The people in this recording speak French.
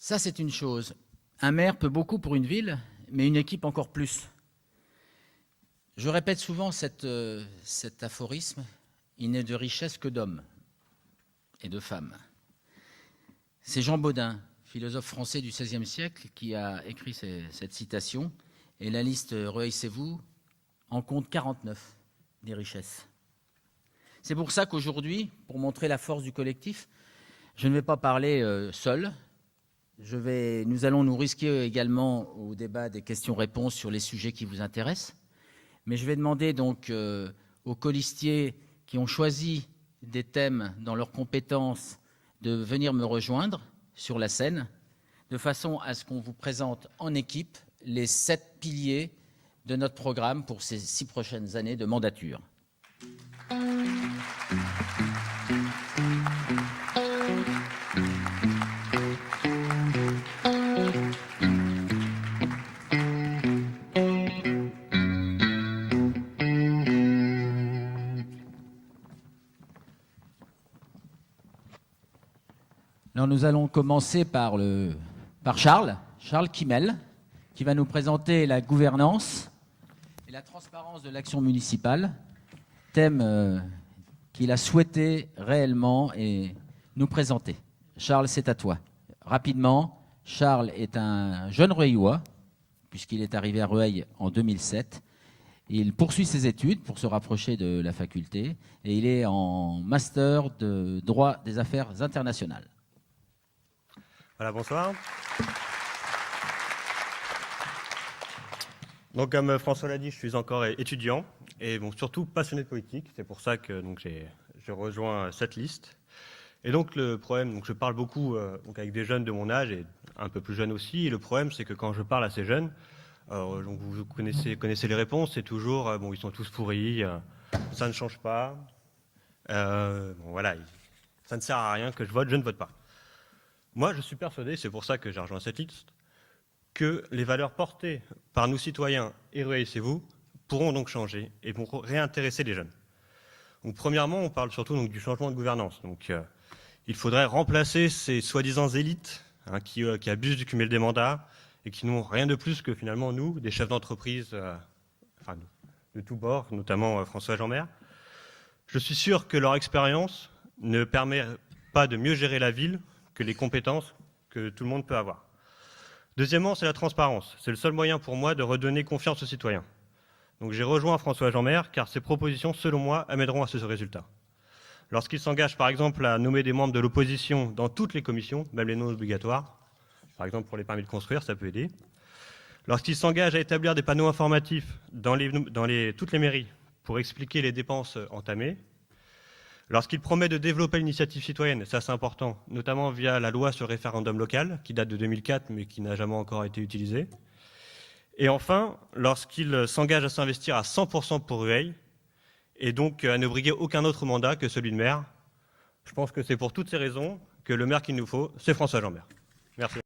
Ça, c'est une chose. Un maire peut beaucoup pour une ville, mais une équipe encore plus. Je répète souvent cet aphorisme, il n'est de richesse que d'hommes et de femmes. C'est Jean Bodin, philosophe français du XVIe siècle, qui a écrit cette citation, et la liste, réhissez-vous, en compte 49 des richesses. C'est pour ça qu'aujourd'hui, pour montrer la force du collectif, je ne vais pas parler seul. Nous allons nous risquer également au débat des questions-réponses sur les sujets qui vous intéressent. Mais je vais demander donc aux colistiers qui ont choisi des thèmes dans leurs compétences de venir me rejoindre sur la scène, de façon à ce qu'on vous présente en équipe les 7 piliers de notre programme pour ces 6 prochaines années de mandature. Alors nous allons commencer par Charles Kimel, qui va nous présenter la gouvernance et la transparence de l'action municipale, thème qu'il a souhaité réellement et nous présenter. Charles, c'est à toi. Rapidement, Charles est un jeune Rueillois, puisqu'il est arrivé à Rueil en 2007. Il poursuit ses études pour se rapprocher de la faculté et il est en master de droit des affaires internationales. Voilà, bonsoir. Donc, comme François l'a dit, je suis encore étudiant et surtout passionné de politique. C'est pour ça que je rejoins cette liste. Et donc, le problème, je parle beaucoup avec des jeunes de mon âge et un peu plus jeunes aussi. Et le problème, c'est que quand je parle à ces jeunes, vous connaissez les réponses, c'est toujours ils sont tous pourris, ça ne change pas. Voilà, ça ne sert à rien que je vote, je ne vote pas. Moi, je suis persuadé, c'est pour ça que j'ai rejoint cette liste, que les valeurs portées par nous citoyens et réussissez-vous pourront donc changer et vont réintéresser les jeunes. Donc, premièrement, on parle surtout du changement de gouvernance. Donc, il faudrait remplacer ces soi-disant élites qui abusent du cumul des mandats et qui n'ont rien de plus que finalement nous, des chefs d'entreprise de tous bords, notamment François Jeanmaire. Je suis sûr que leur expérience ne permet pas de mieux gérer la ville que les compétences que tout le monde peut avoir. Deuxièmement, c'est la transparence. C'est le seul moyen pour moi de redonner confiance aux citoyens. Donc j'ai rejoint François Jeanmaire car ses propositions, selon moi, amèneront à ce résultat. Lorsqu'il s'engage par exemple à nommer des membres de l'opposition dans toutes les commissions, même les non obligatoires, par exemple pour les permis de construire, ça peut aider. Lorsqu'il s'engage à établir des panneaux informatifs dans toutes les mairies pour expliquer les dépenses entamées, lorsqu'il promet de développer l'initiative citoyenne, ça c'est important, notamment via la loi sur le référendum local, qui date de 2004 mais qui n'a jamais encore été utilisée. Et enfin, lorsqu'il s'engage à s'investir à 100% pour Rueil, et donc à ne briguer aucun autre mandat que celui de maire. Je pense que c'est pour toutes ces raisons que le maire qu'il nous faut, c'est François Jeanmaire. Merci.